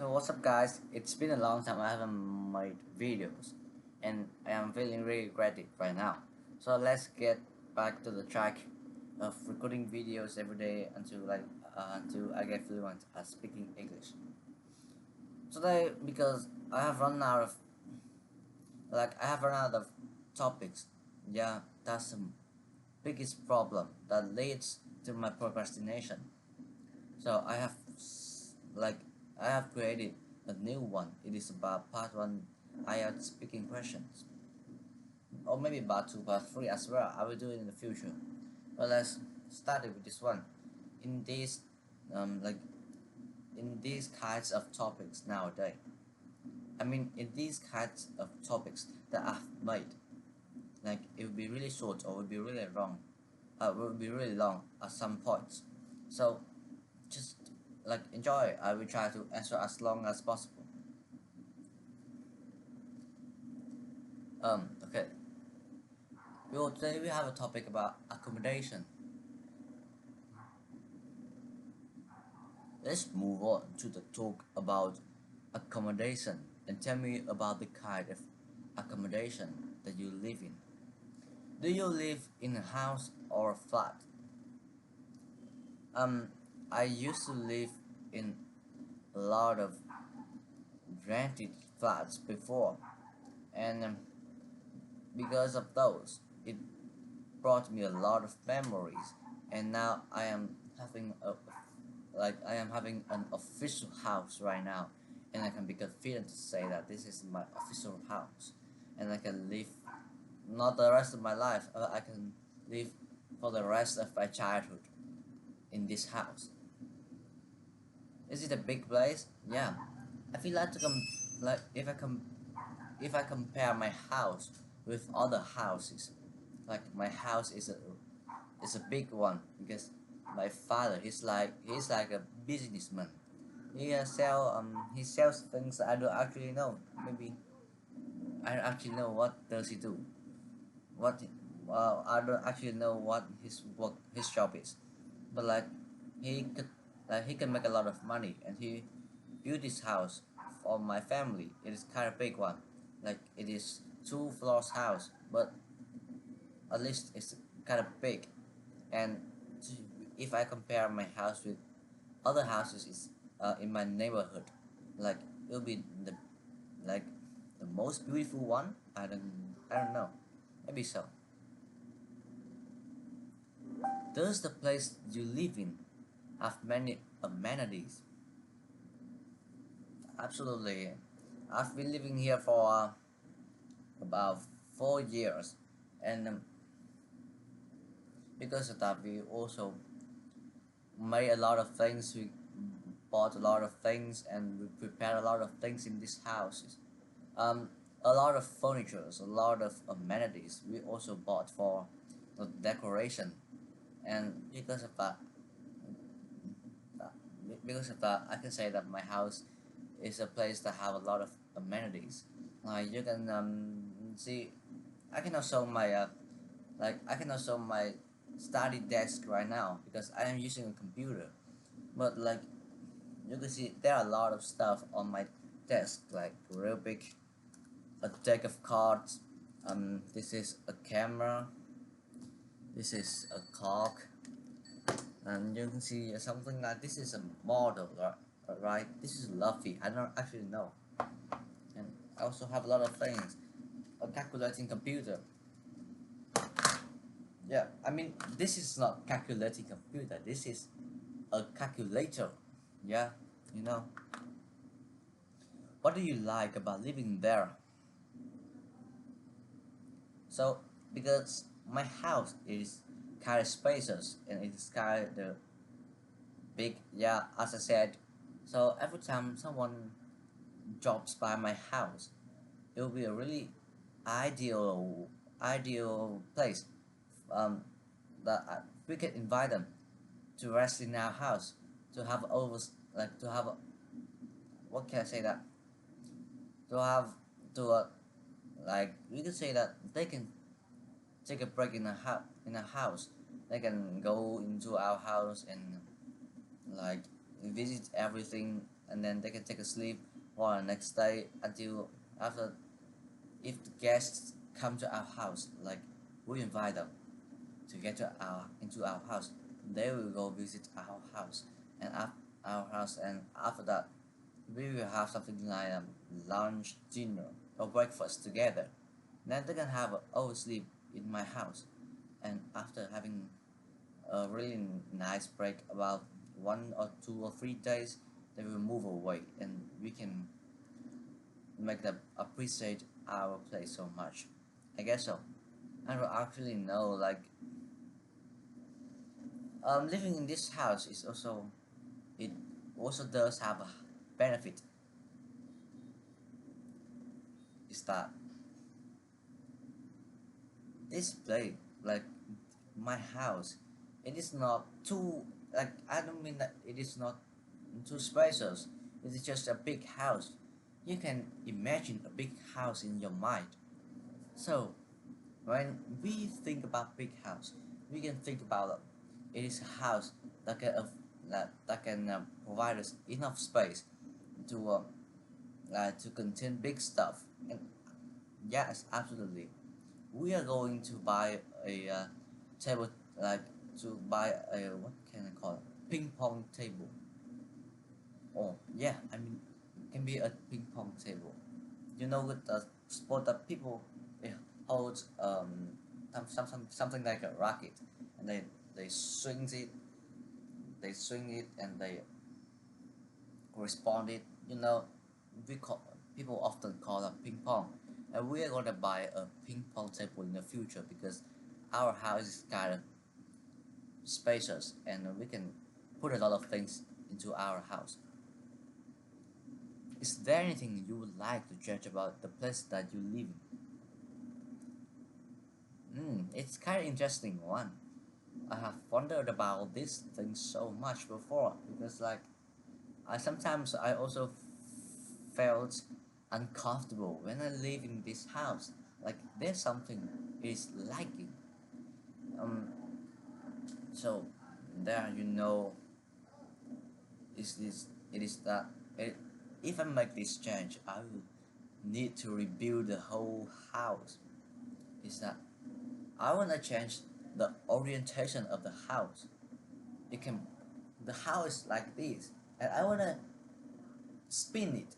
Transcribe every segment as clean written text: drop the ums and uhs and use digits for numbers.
So what's up guys, it's been a long time I haven't made videos and I am feeling really grateful right now. So let's get back to the track of recording videos every day until I get fluent at speaking English. Today because I have run out of topics. Yeah, that's the biggest problem that leads to my procrastination. So like I have created a new one. It is about part one IELTS speaking questions, or maybe part two, part three as well. I will do it in the future. But let's start it with this one. In these, like in these kinds of topics nowadays. In these kinds of topics that I've made, like it will be really short or will be really long. Will be really long at some points. So just enjoy. I will try to answer as long as possible. Okay. Today we have a topic about accommodation. Let's move on to the talk about accommodation and tell me about the kind of accommodation that you live in. Do you live in a house or a flat? I used to live in a lot of rented flats before, and because of those, it brought me a lot of memories. And now I am having an official house right now, and I can be confident to say that this is my official house, and I can live not the rest of my life. I can live for the rest of my childhood in this house. Is it a big place? Yeah. I feel like like if I compare my house with other houses, like my house is a big one because my father he's like a businessman. He sells things I don't actually know. Maybe I don't actually know what does he do. What I don't actually know what his job is. But he could he can make a lot of money, and he built this house for my family. It is kind of big one. Like it is two floors house, but at least it's kind of big. And if I compare my house with other houses is in my neighborhood, like it'll be like the most beautiful one. I don't know, maybe so. Does the place you live in have many amenities? Absolutely. I've been living here for about 4 years, and because of that, we also made a lot of things. We bought a lot of things, and we prepared a lot of things in these houses. Um, a lot of furniture, a lot of amenities. We also bought for the decoration, and because of that, I can say that my house is a place that have a lot of amenities. Like you can see, I cannot show my I cannot show my study desk right now because I am using a computer. But you can see there are a lot of stuff on my desk, like real big, a deck of cards. This is a camera. This is a clock, and you can see something like this is a model, right? This is Luffy. I don't actually know. And I also have a lot of things. A calculating computer. Yeah, this is not calculating computer. This is a calculator. Yeah, you know. What do you like about living there? So, because my house is kind of spacious and it is kind of big, yeah, as I said. So every time someone drops by my house, it will be a really ideal place that we can invite them to rest in our house, to have over to have what can I say that to have to we can say that they can take a break in a house. They can go into our house and like visit everything, and then they can take a sleep for the next day until after. If the guests come to our house, like we invite them to get to our into our house, they will go visit our house, and after that we will have something like lunch, dinner, or breakfast together. Then they can have a old sleep in my house, and after having a really nice break, about 1 or 2 or 3 days, they will move away, and we can make them appreciate our place so much. I guess so. I don't actually know, like, living in this house is also, it also does have a benefit, is that this place, like my house, it is not too, like, I don't mean that it is not too spacious. It is just a big house. You can imagine a big house in your mind. So when we think about big house, we can think about it is a house that can provide us enough space to to contain big stuff. And yes, absolutely, we are going to buy a table, like to buy a, what can I call it, ping pong table. Oh yeah, I mean, it can be a ping pong table. You know, with the sport that people, they hold something like a racket, and they swing it, and they respond it. You know, we call people often call it ping pong, and we are gonna buy a ping pong table in the future because our house is kind of spacious, and we can put a lot of things into our house. Is there anything you would like to judge about the place that you live in? It's kind of interesting one. I have wondered about this thing so much before because, like, I also felt uncomfortable when I live in this house. Like there's something is lacking. Um, so there, is this it is that it, if I make this change, I will need to rebuild the whole house. Is that I wanna change the orientation of the house. It can the house like this, and I wanna spin it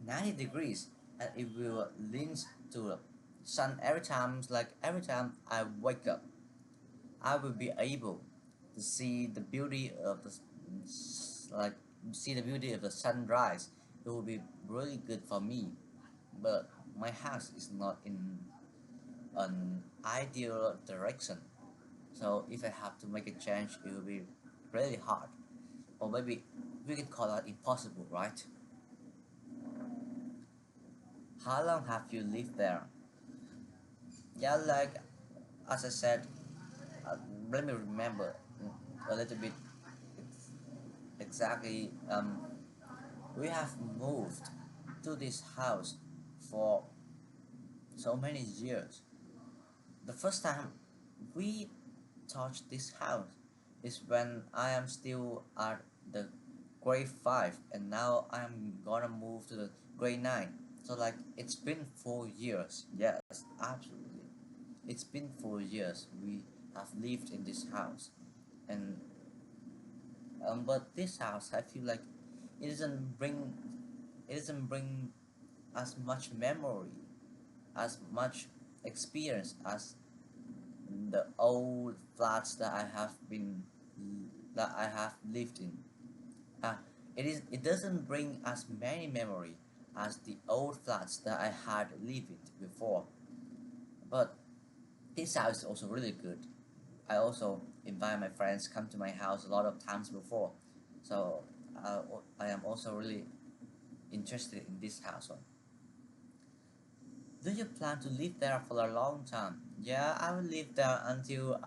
90 degrees, and it will lean to the sun every time I wake up. I will be able to see the beauty of the like see the beauty of the sunrise. It will be really good for me, but my house is not in an ideal direction. So if I have to make a change, it will be really hard, or maybe we can call that impossible, right? How long have you lived there? Yeah, like as I said, uh, let me remember a little bit exactly. We have moved to this house for so many years. The first time we touched this house is when I am still at the grade 5, and now I'm gonna move to the grade 9. So like it's been 4 years. Yes, absolutely. It's been 4 years we have lived in this house, and but this house I feel like it doesn't bring it doesn't bring as much memory, as much experience as the old flats that I have lived in. Uh, it doesn't bring as many memory as the old flats that I had lived in before. But this house is also really good. I also invite my friends come to my house a lot of times before, so I am also really interested in this house one. Do you plan to live there for a long time? Yeah, I will live there until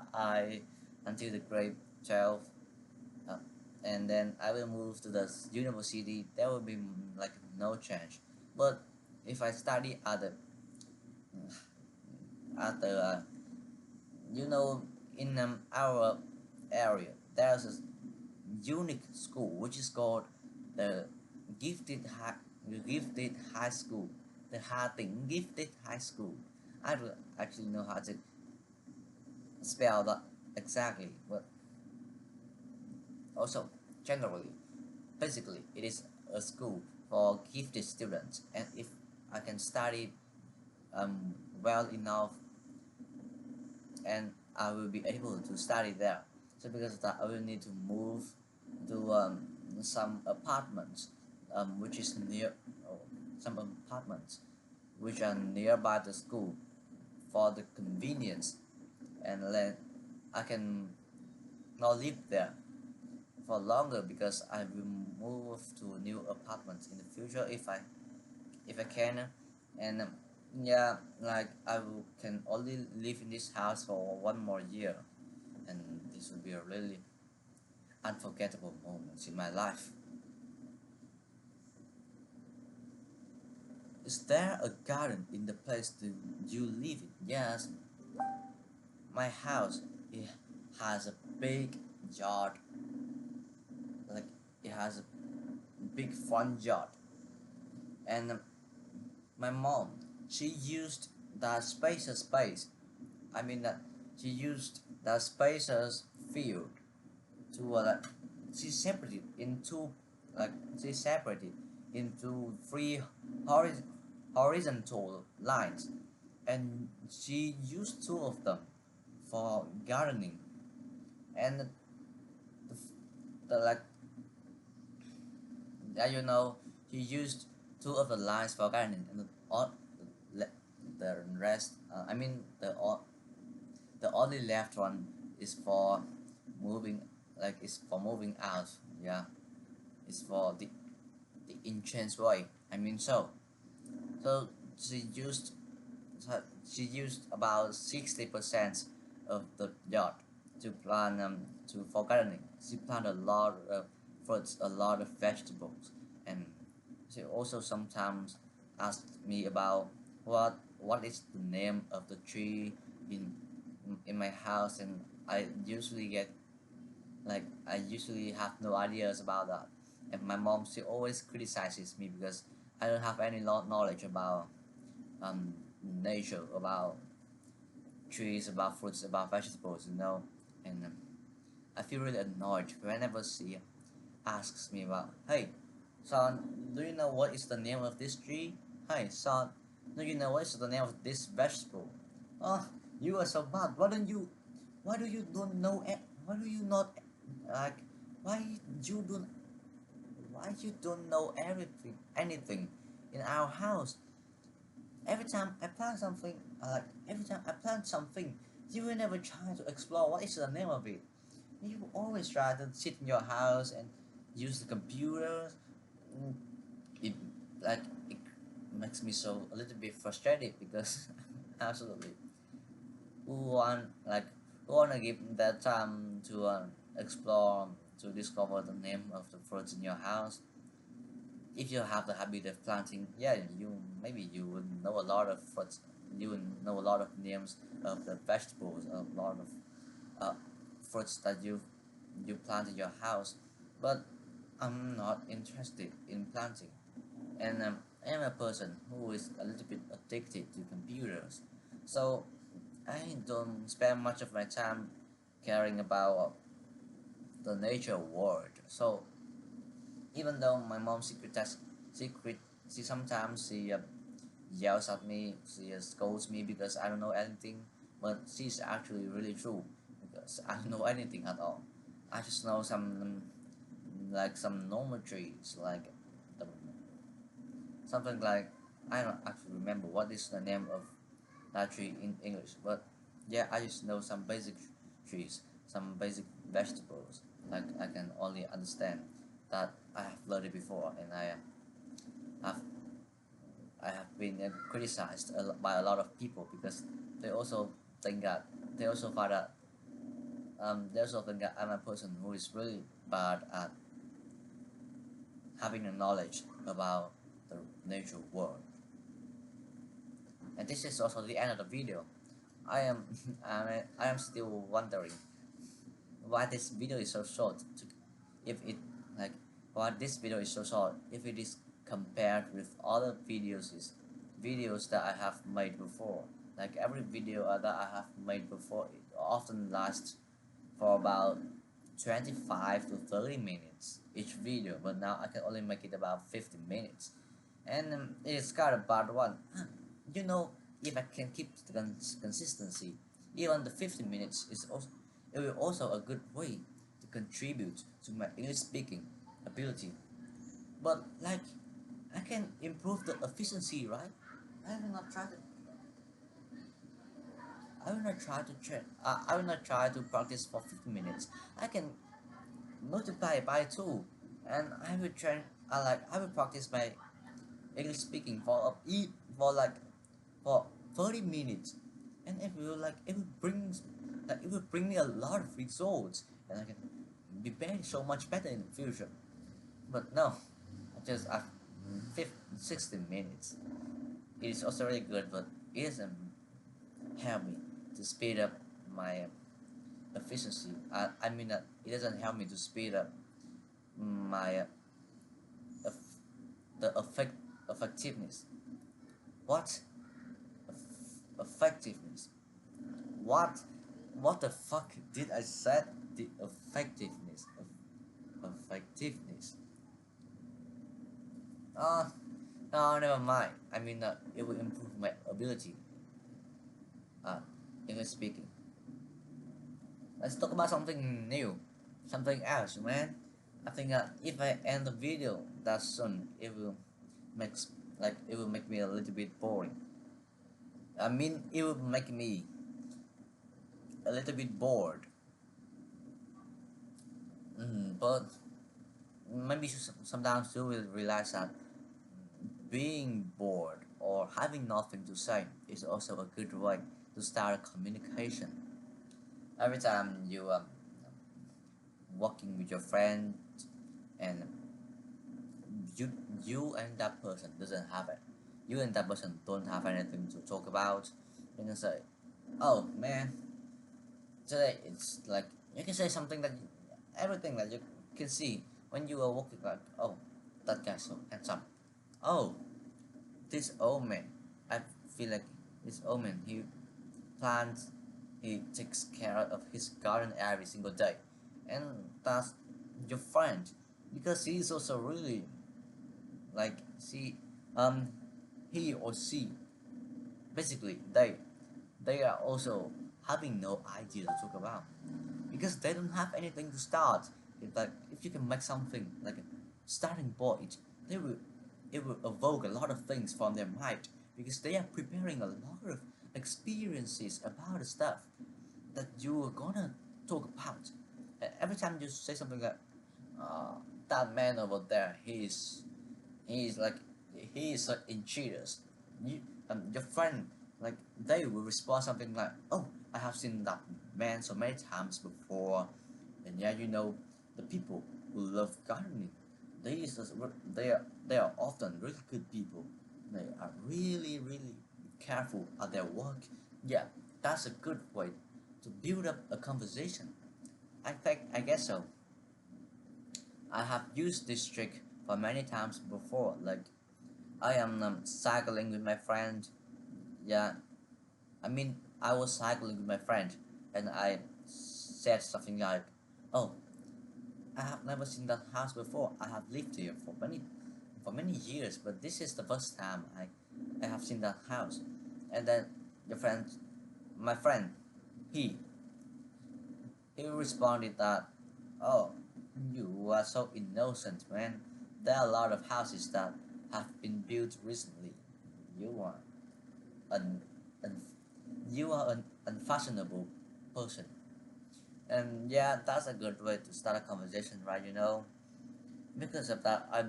the grade 12, uh, and then I will move to the university. There will be like no change. But if I study at the you know, in our area, there's a unique school, which is called the Gifted High School, the Harding Gifted High School. I don't actually know how to spell that exactly, but also generally, basically, it is a school for gifted students, and if I can study well enough, and I will be able to study there. So because of that, I will need to move to some apartments, which is near, oh, some apartments which are nearby the school for the convenience, and then I can not live there for longer because I will move to new apartments in the future if I can, and yeah, like can only live in this house for 1 more year, and this will be a really unforgettable moment in my life. Is there a garden in the place that you live in? Yes, my house, it has a big yard, like it has a big front yard, and my mom, she used that space. I mean that she used that spaces field to she separated into like she separated into three horiz- horizontal lines, and she used two of them for gardening, and the like you know, she used two of the lines for gardening, and the rest I mean the only left one is for moving, like it's for moving out. Yeah, it's for the entrance way, I mean. So she used she used about 60% of the yard to plant to for gardening. She planted a lot of fruits, a lot of vegetables, and she also sometimes asked me about what is the name of the tree in in my house, and I usually have no ideas about that. And my mom, she always criticizes me because I don't have any knowledge about um, nature, about trees, about fruits, about vegetables, you know. And I feel really annoyed whenever she asks me about, hey, son, do you know what is the name of this tree? Hey, son, do you know what is the name of this vegetable? Oh, you are so bad. Why do you don't know it? Why do you not, like, why you don't, why you don't know anything in our house? Every time I plant something, every time I plant something, you will never try to explore what is the name of it. You always try to sit in your house and use the computer. Mm, It like it makes me so a little bit frustrated because absolutely who want like who wanna give that time to explore, to discover the name of the fruits in your house. If you have the habit of planting, yeah, you would know a lot of fruits, you would know a lot of names of the vegetables, a lot of uh, fruits that you plant in your house. But I'm not interested in planting, and I am a person who is a little bit addicted to computers, so I don't spend much of my time caring about the nature world. So even though my mom secret she sometimes yells at me, she scolds me because I don't know anything, but she's actually really true because I don't know anything at all. I just know some normal trees, like the, something like, I don't actually remember what is the name of that tree in English, but yeah, I just know some basic trees, some basic vegetables. Like I can only understand that I have learned it before, and have I have been criticized by a lot of people because they also think that they also find that they also think that I'm a person who is really bad at having a knowledge about the nature world. And this is also the end of the video. I am I am still wondering why this video is so short. if it like what this video is so short, if it is compared with other videos that I have made before. Like every video that I have made before, it often lasts for about 25 to 30 minutes each video, but now I can only make it about 50 minutes. And it's kind of bad one. You know, if I can keep the consistency, even the 50 minutes is also, it will also a good way to contribute to my English speaking ability. But like, I can improve the efficiency, right? I will not try to. I will not try to train. I will not try to practice for 50 minutes. I can multiply by two, and I will train. I will practice my English speaking for like for 30 minutes, and it will bring me a lot of results, and I can be so much better in the future. But no, I just at 60 minutes. It is also really good, but it doesn't help me to speed up my efficiency. I mean that it doesn't help me to speed up my the effectiveness. What effectiveness? What what the fuck did I say? The effectiveness effectiveness. Uh no, never mind. I mean it will improve my ability. English speaking. Let's talk about something new, something else, man. I think if I end the video that soon, makes it will make me a little bit boring. I mean, it will make me a little bit bored. But maybe sometimes you will realize that being bored or having nothing to say is also a good way to start a communication. Every time you walking with your friend and you you and that person doesn't have it, you and that person don't have anything to talk about, and you say, "Oh man, today it's like," you can say something that everything that you can see when you are walking, like, "Oh, that guy's so handsome. Oh, this old man, I feel like this old man, plants he takes care of his garden every single day," and that's your friend, because he is also really like she he or she, basically they are also having no idea to talk about, because they don't have anything to start. If you can make something like a starting point, they will it will evoke a lot of things from their mind, because they are preparing a lot of experiences about the stuff that you are gonna talk about. Every time you say something like, that man over there, he's like in cheaters. You your friend, like, they will respond something like, "Oh, I have seen that man so many times before," and yeah, the people who love gardening, they are often really good people. They are really careful at their work. Yeah, that's a good way to build up a conversation. I guess so. I have used this trick for many times before. Like, I am cycling with my friend. Yeah, I mean, I was cycling with my friend, and I said something like, "Oh, I have never seen that house before. I have lived here for many years, but this is the first time I have seen that house." And then your friend, my friend, he he responded that, "Oh, you are so innocent, man. There are a lot of houses that have been built recently. You are an, an you are an unfashionable person." And yeah, that's a good way to start a conversation, right? Because of that, I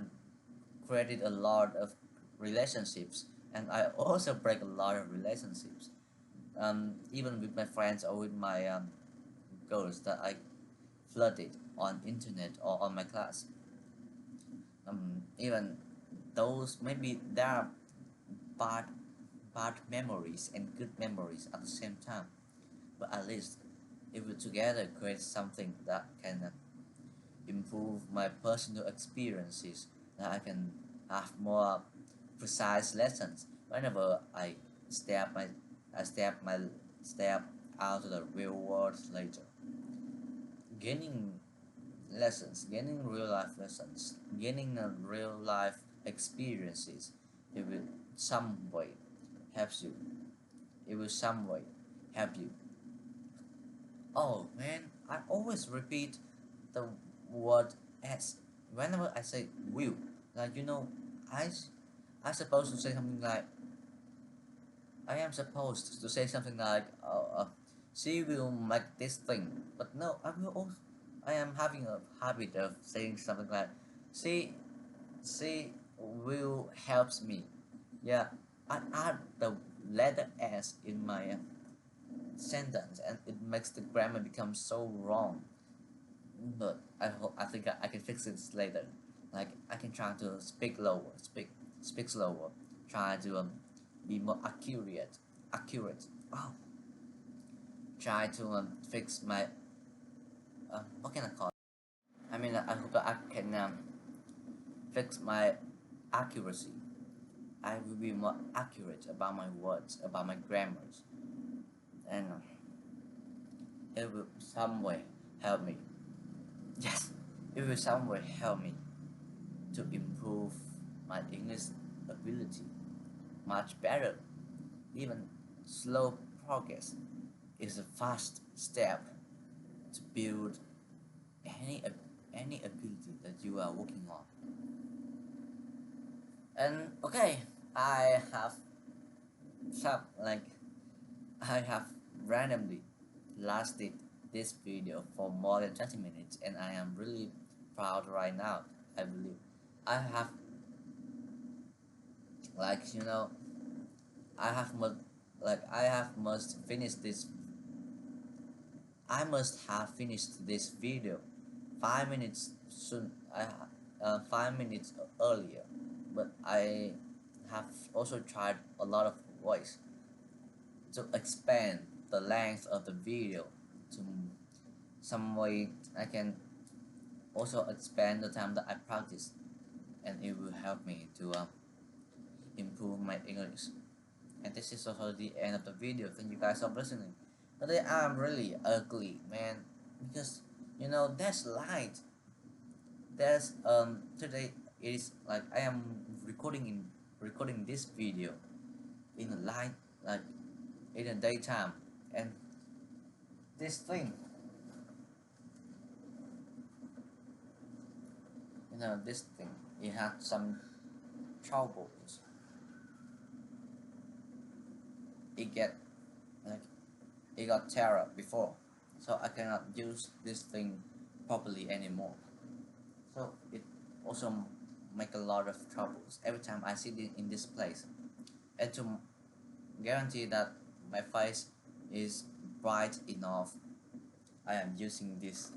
created a lot of relationships, and I also break a lot of relationships. Even with my friends or with my girls that I flirted on internet or on my class. Even those, maybe there are bad bad memories and good memories at the same time, but at least if we together create something that can improve my personal experiences, that I can have more precise lessons whenever I step out to the real world later. Gaining gaining real life lessons, gaining a real life experiences, it will some way helps you. It will some way help you. Oh man, I always repeat the word as whenever I say will. Like I I supposed to say something like I am supposed to say something like she will make this thing, but no, I am having a habit of saying something like she she will helps me. Yeah, I add the letter S in my sentence, and it makes the grammar become so wrong. But I think I can fix it later. Like I can try to speak lower, speak slower, try to be more accurate. Oh, try to fix my what can I call it? I mean, I hope that I can fix my accuracy. I will be more accurate about my words, about my grammars, and it will some way help me. Yes, it will some way help me to improve my English ability much better. Even slow progress is a fast step to build any any ability that you are working on. And okay, I have like I have randomly lasted this video for more than 20 minutes, and I am really proud right now. I believe I have like I have must finish this. I must have finished this video 5 minutes soon. 5 minutes earlier, but I have also tried a lot of ways to expand the length of the video. To some way I can also expand the time that I practice, and it will help me to improve my English. And this is also the end of the video. Thank you guys for listening. Today I'm really ugly, man, because there's light. There's today it is like I am recording this video in the light, like in the daytime, and this thing, this thing, it had some troubles. It get like it got terror before, so I cannot use this thing properly anymore. So it also make a lot of troubles every time I sit in this place. And to guarantee that my face is bright enough, I am using this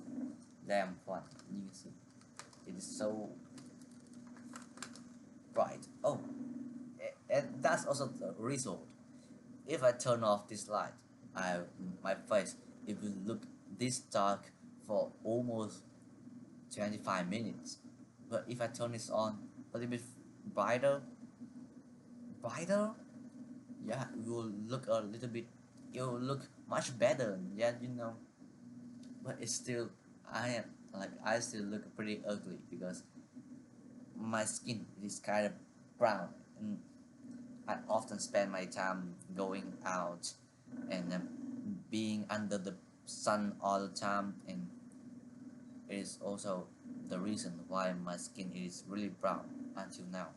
lamp one. You can see it is so bright. Oh, and that's also the result. If I turn off this light, my face, it will look this dark for almost 25 minutes. But if I turn this on a little bit brighter, yeah, it will look a little bit, it will look much better. Yeah, but it's still, I still look pretty ugly because my skin is kind of brown, and I often spend my time going out and being under the sun all the time, and it is also the reason why my skin is really brown until now.